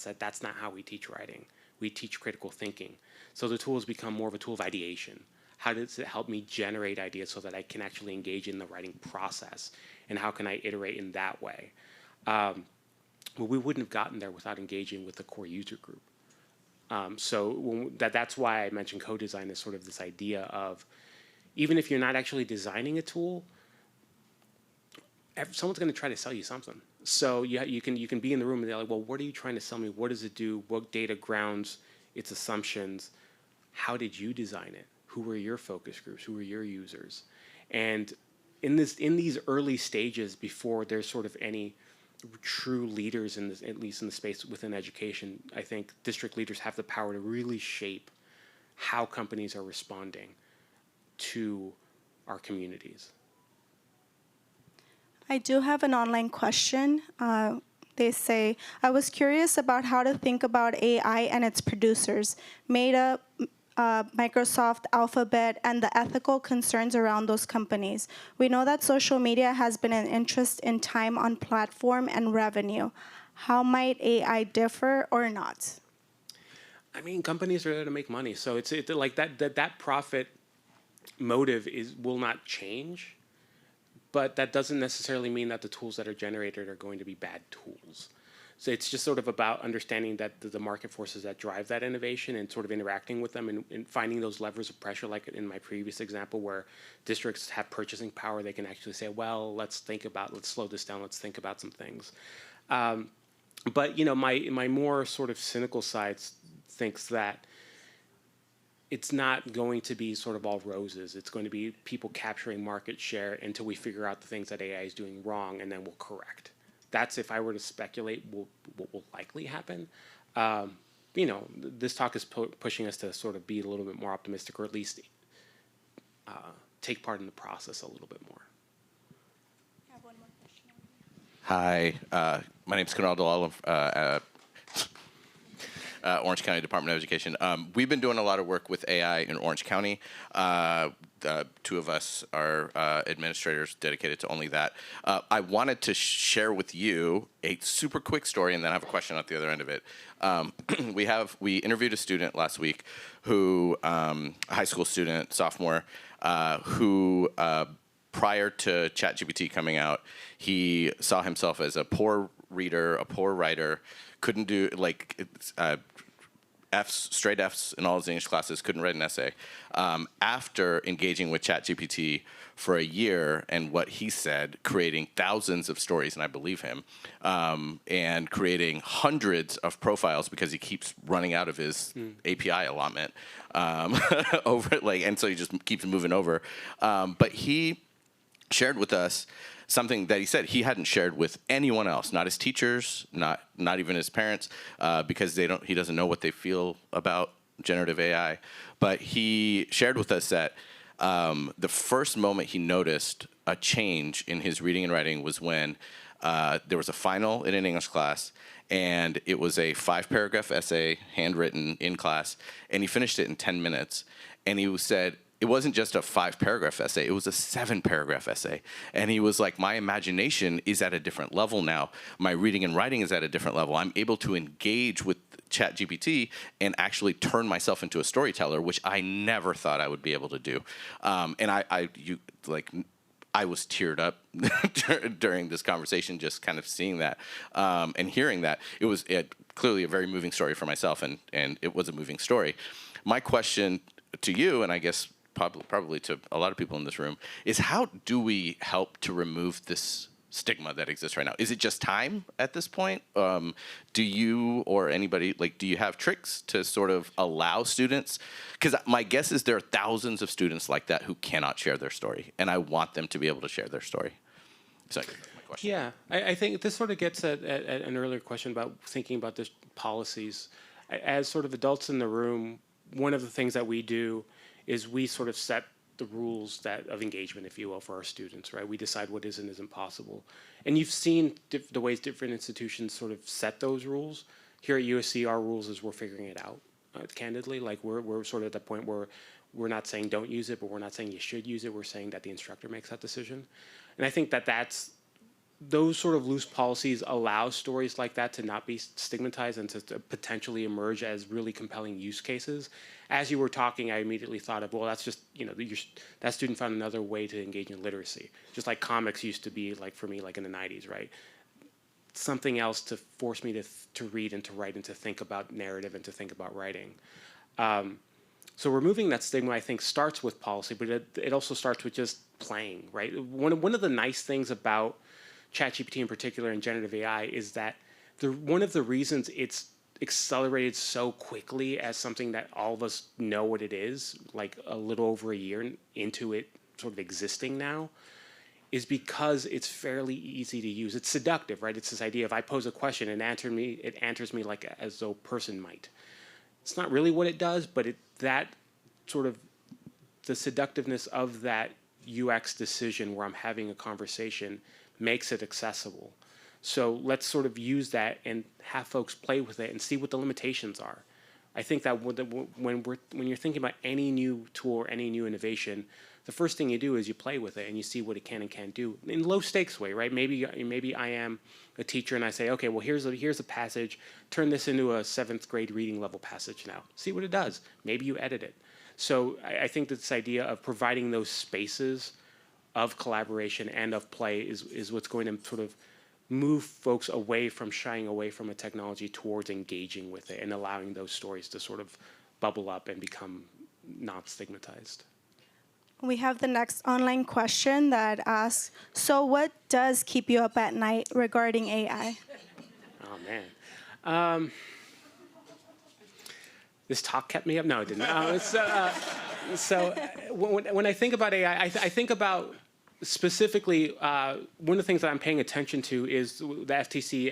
said that's not how we teach writing. We teach critical thinking. So the tool has become more of a tool of ideation. How does it help me generate ideas so that I can actually engage in the writing process? And how can I iterate in that way? Well, we wouldn't have gotten there without engaging with the core user group. That's why I mentioned co-design as sort of this idea of, even if you're not actually designing a tool, someone's going to try to sell you something. So you can be in the room and they're like, well, what are you trying to sell me? What does it do? What data grounds its assumptions? How did you design it? Who were your focus groups? Who were your users? And in these early stages, before there's sort of any true leaders in this, at least in the space within education, I think district leaders have the power to really shape how companies are responding to our communities. I do have an online question. They say, I was curious about how to think about AI and its producers, Meta, Microsoft, Alphabet, and the ethical concerns around those companies. We know that social media has been an interest in time on platform and revenue. How might AI differ or not? I mean, companies are there to make money, so it's like that profit motive will not change, but that doesn't necessarily mean that the tools that are generated are going to be bad tools. So it's just sort of about understanding that the market forces that drive that innovation and sort of interacting with them and finding those levers of pressure, like in my previous example where districts have purchasing power, they can actually say, well, let's slow this down, let's think about some things. But my more sort of cynical side thinks that it's not going to be sort of all roses. It's going to be people capturing market share until we figure out the things that AI is doing wrong, and then we'll correct. That's, if I were to speculate, what will likely happen. This talk is pushing us to sort of be a little bit more optimistic, or at least take part in the process a little bit more. I have one more question. Hi, my name is Kunal Dalal. Orange County Department of Education. We've been doing a lot of work with AI in Orange County. The two of us are administrators dedicated to only that. I wanted to share with you a super quick story, and then I have a question at the other end of it. We interviewed a student last week who, a high school student, sophomore, who prior to ChatGPT coming out, he saw himself as a poor reader, a poor writer, couldn't do, Fs, straight Fs in all his English classes, couldn't write an essay. After engaging with ChatGPT for a year and what he said, creating thousands of stories, and I believe him, and creating hundreds of profiles because he keeps running out of his API allotment and so he just keeps moving over. But he shared with us something that he said he hadn't shared with anyone else, not his teachers, not even his parents, because he doesn't know what they feel about generative AI. But he shared with us that the first moment he noticed a change in his reading and writing was when there was a final in an English class, and it was a 5-paragraph essay, handwritten in class, and he finished it in 10 minutes. And he said, it wasn't just a 5-paragraph essay, it was a 7-paragraph essay. And he was like, my imagination is at a different level now. My reading and writing is at a different level. I'm able to engage with ChatGPT and actually turn myself into a storyteller, which I never thought I would be able to do. And I was teared up during this conversation, just kind of seeing that and hearing that. It was clearly a very moving story for myself, and it was a moving story. My question to you, and I guess probably to a lot of people in this room, is how do we help to remove this stigma that exists right now? Is it just time at this point? Do you or anybody, do you have tricks to sort of allow students? Because my guess is there are thousands of students like that who cannot share their story, and I want them to be able to share their story. So that's my question. Yeah, I think this sort of gets at an earlier question about thinking about the policies. As sort of adults in the room, one of the things that we do is we sort of set the rules of engagement, if you will, for our students, right? We decide what is and isn't possible. And you've seen the ways different institutions sort of set those rules. Here at USC, our rules is we're figuring it out, candidly. We're sort of at the point where we're not saying don't use it, but we're not saying you should use it. We're saying that the instructor makes that decision. And I think those sort of loose policies allow stories like that to not be stigmatized and to potentially emerge as really compelling use cases. As you were talking, I immediately thought of, well, that's just, that student found another way to engage in literacy. Just like comics used to be, for me, in the 90s, right? Something else to force me to read and to write and to think about narrative and to think about writing. So removing that stigma, I think, starts with policy, but it also starts with just playing, right? One of the nice things about ChatGPT in particular and generative AI is that one of the reasons it's accelerated so quickly as something that all of us know what it is, a little over a year into it sort of existing now, is because it's fairly easy to use. It's seductive, right? It's this idea of I pose a question and it answers me as though a person might. It's not really what it does, but that sort of the seductiveness of that UX decision where I'm having a conversation makes it accessible. So let's sort of use that and have folks play with it and see what the limitations are. I think that when you're thinking about any new tool or any new innovation, the first thing you do is you play with it and you see what it can and can't do in low stakes way, right? Maybe I am a teacher and I say, okay, well here's a passage, turn this into a 7th grade reading level passage now. See what it does. Maybe you edit it. So I think this idea of providing those spaces of collaboration and of play is what's going to sort of move folks away from shying away from a technology towards engaging with it and allowing those stories to sort of bubble up and become not stigmatized. We have the next online question that asks, so what does keep you up at night regarding AI? Oh, man. This talk kept me up? No, it didn't. So when I think about AI, I think about specifically, one of the things that I'm paying attention to is the FTC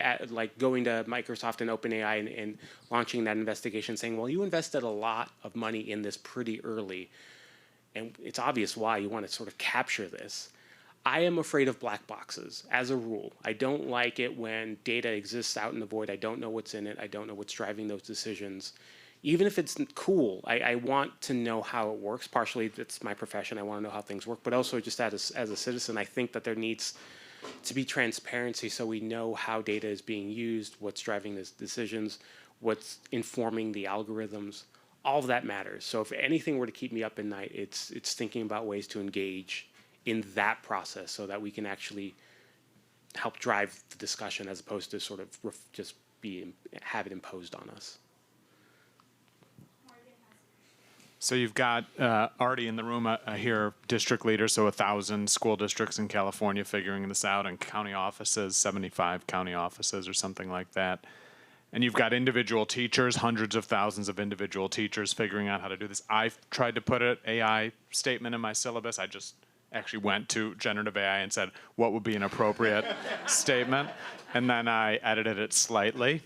going to Microsoft and OpenAI and launching that investigation, saying, well, you invested a lot of money in this pretty early, and it's obvious why you want to sort of capture this. I am afraid of black boxes as a rule. I don't like it when data exists out in the void. I don't know what's in it. I don't know what's driving those decisions. Even if it's cool, I want to know how it works. Partially, it's my profession. I want to know how things work. But also, just as a citizen, I think that there needs to be transparency so we know how data is being used, what's driving these decisions, what's informing the algorithms. All of that matters. So if anything were to keep me up at night, it's thinking about ways to engage in that process so that we can actually help drive the discussion as opposed to sort of just have it imposed on us. So you've got already in the room here district leaders, so 1,000 school districts in California figuring this out, and county offices, 75 county offices or something like that. And you've got individual teachers, hundreds of thousands of individual teachers figuring out how to do this. I've tried to put an AI statement in my syllabus. I just actually went to generative AI and said, what would be an appropriate statement? And then I edited it slightly.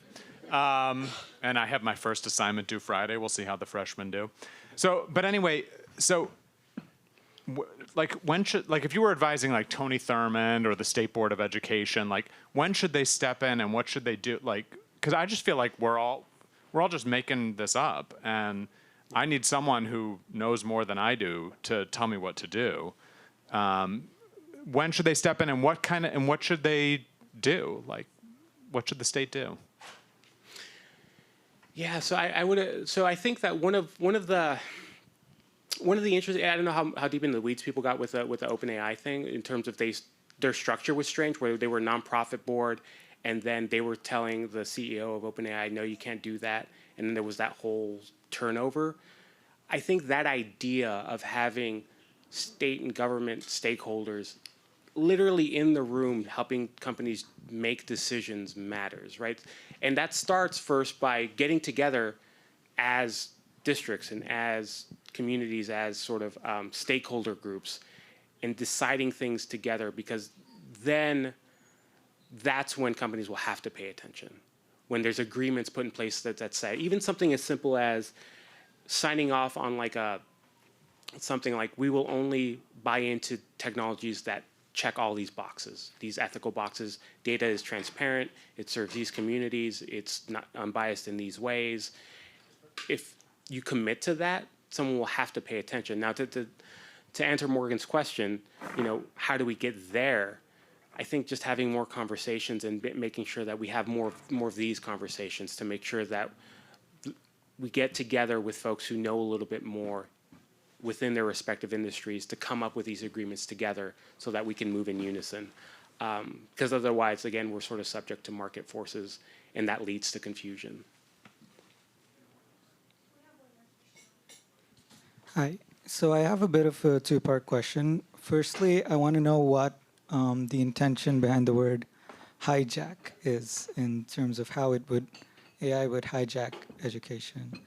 And I have my first assignment due Friday. We'll see how the freshmen do. So, but anyway, so like when should, like if you were advising like Tony Thurmond or the State Board of Education, like when should they step in and what should they do? Like, because I just feel like we're all just making this up, and I need someone who knows more than I do to tell me what to do. When should they step in, and what should they do? Like, what should the state do? Yeah, so I think that one of the interesting, I don't know how deep into the weeds people got with the OpenAI thing in terms of their structure was strange, where they were a nonprofit board, and then they were telling the CEO of OpenAI, no, you can't do that, and then there was that whole turnover. I think that idea of having state and government stakeholders literally in the room helping companies make decisions matters, right? And that starts first by getting together as districts and as communities, as sort of stakeholder groups, and deciding things together, because then that's when companies will have to pay attention. When there's agreements put in place that say, even something as simple as signing off on like something like, we will only buy into technologies that check all these boxes, these ethical boxes. Data is transparent, it serves these communities, it's not unbiased in these ways. If you commit to that, someone will have to pay attention. Now, to answer Morgan's question, how do we get there? I think just having more conversations and making sure that we have more of these conversations to make sure that we get together with folks who know a little bit more within their respective industries to come up with these agreements together so that we can move in unison. Because otherwise, again, we're sort of subject to market forces, and that leads to confusion. Hi. So I have a bit of a two-part question. Firstly, I want to know what the intention behind the word hijack is in terms of how AI would hijack education.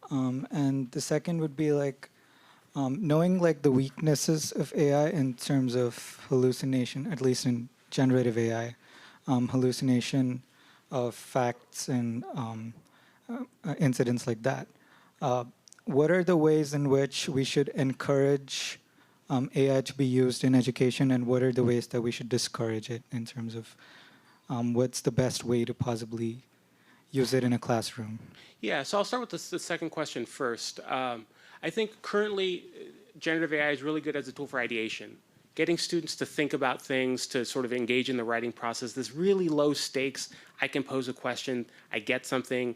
And the second would be like, knowing like the weaknesses of AI in terms of hallucination, at least in generative AI, hallucination of facts and incidents like that. What are the ways in which we should encourage AI to be used in education, and what are the ways that we should discourage it in terms of what's the best way to possibly use it in a classroom? Yeah, so I'll start with the second question first. I think currently generative AI is really good as a tool for ideation, getting students to think about things, to sort of engage in the writing process. This really low stakes, I can pose a question, I get something.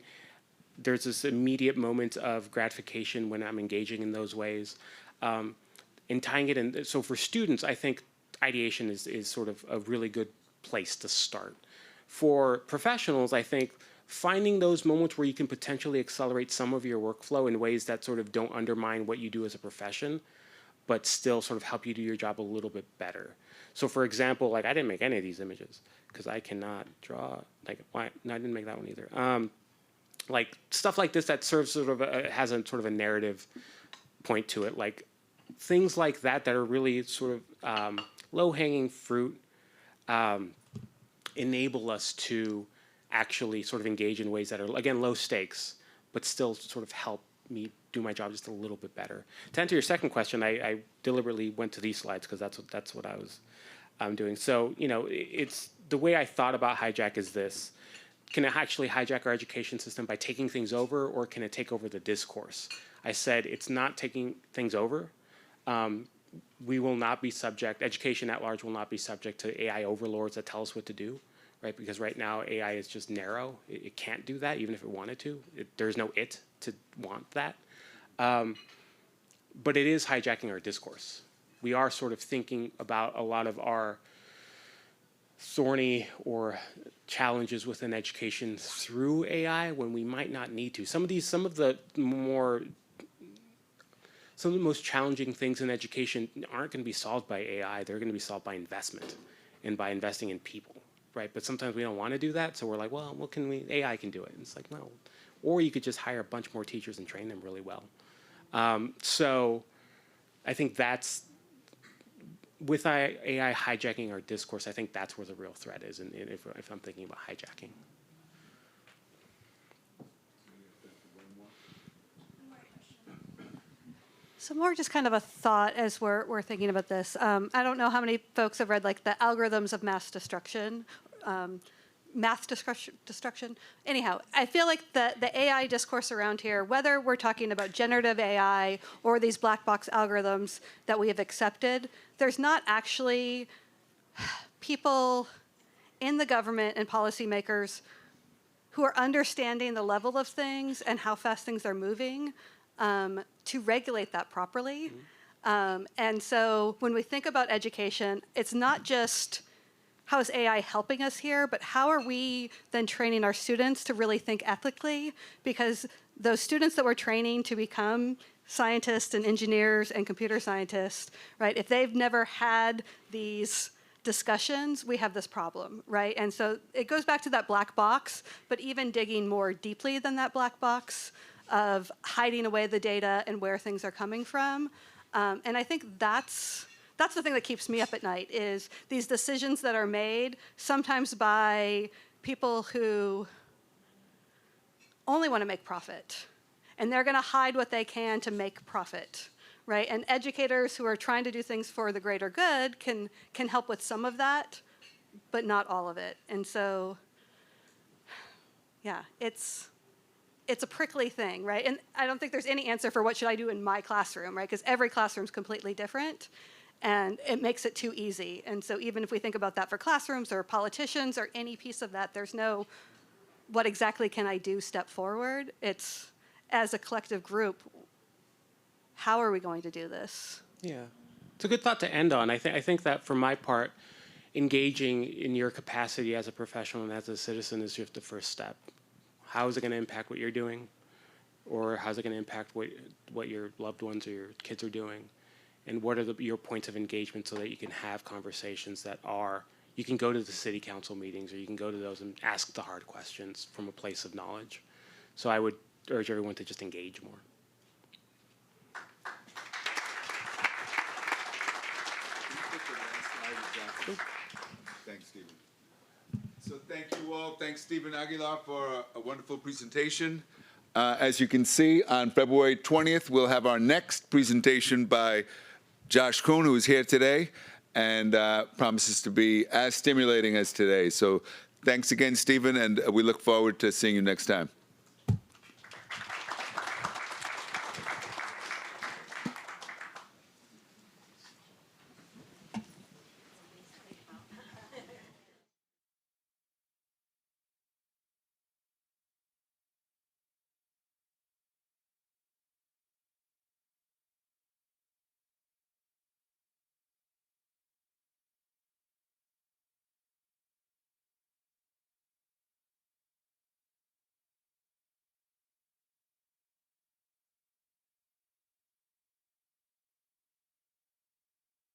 There's this immediate moment of gratification when I'm engaging in those ways. And tying it in, so for students, I think ideation is sort of a really good place to start. For professionals, I think finding those moments where you can potentially accelerate some of your workflow in ways that sort of don't undermine what you do as a profession, but still sort of help you do your job a little bit better. So for example, like I didn't make any of these images because I cannot draw, like, why? No, I didn't make that one either. Like stuff like this that serves sort of has a sort of a narrative point to it, like things like that that are really sort of low-hanging fruit enable us to actually sort of engage in ways that are, again, low stakes, but still sort of help me do my job just a little bit better. To answer your second question, I deliberately went to these slides because that's what I was doing. So, it's the way I thought about Hijack is this. Can it actually hijack our education system by taking things over, or can it take over the discourse? I said it's not taking things over. We will not be subject, education at large will not be subject to AI overlords that tell us what to do, right? Because right now AI is just narrow. It can't do that even if it wanted to. There's no it to want that. But it is hijacking our discourse. We are sort of thinking about a lot of our thorny or challenges within education through AI when we might not need to. Some of the more some of the most challenging things in education aren't going to be solved by AI. They're going to be solved by investment and by investing in people, right? But sometimes we don't want to do that, so we're like, well, what can we? AI can do it. And it's like, no. Or you could just hire a bunch more teachers and train them really well. So I think that's, with AI hijacking our discourse, I think that's where the real threat is, and if I'm thinking about hijacking. So more just kind of a thought as we're thinking about this. I don't know how many folks have read like the algorithms of mass destruction, destruction. Anyhow, I feel like the AI discourse around here, whether we're talking about generative AI or these black box algorithms that we have accepted, there's not actually people in the government and policymakers who are understanding the level of things and how fast things are moving to regulate that properly. And so when we think about education, it's not just how is AI helping us here, but how are we then training our students to really think ethically? Because those students that we're training to become scientists and engineers and computer scientists, right, if they've never had these discussions, we have this problem, right? And so it goes back to that black box, but even digging more deeply than that black box of hiding away the data and where things are coming from. And I think that's the thing that keeps me up at night, is these decisions that are made sometimes by people who only want to make profit. And they're going to hide what they can to make profit, right? And educators who are trying to do things for the greater good can help with some of that, but not all of it. And so, yeah, it's a prickly thing, right? And I don't think there's any answer for what should I do in my classroom, right? Because every classroom's completely different, and it makes it too easy. And so even if we think about that for classrooms or politicians or any piece of that, there's no what exactly can I do step forward. It's, as a collective group, how are we going to do this? Yeah, it's a good thought to end on. I think that for my part, engaging in your capacity as a professional and as a citizen is just the first step. How is it going to impact what you're doing? Or how's it going to impact what your loved ones or your kids are doing? And what are your points of engagement so that you can have conversations that are, you can go to the city council meetings, or you can go to those and ask the hard questions from a place of knowledge. So I would urge everyone to just engage more. Thanks, Stephen. So thank you all. Thanks, Stephen Aguilar, for a wonderful presentation. As you can see, on February 20th, we'll have our next presentation by Josh Kuhn, who is here today, and promises to be as stimulating as today. So thanks again, Stephen, and we look forward to seeing you next time.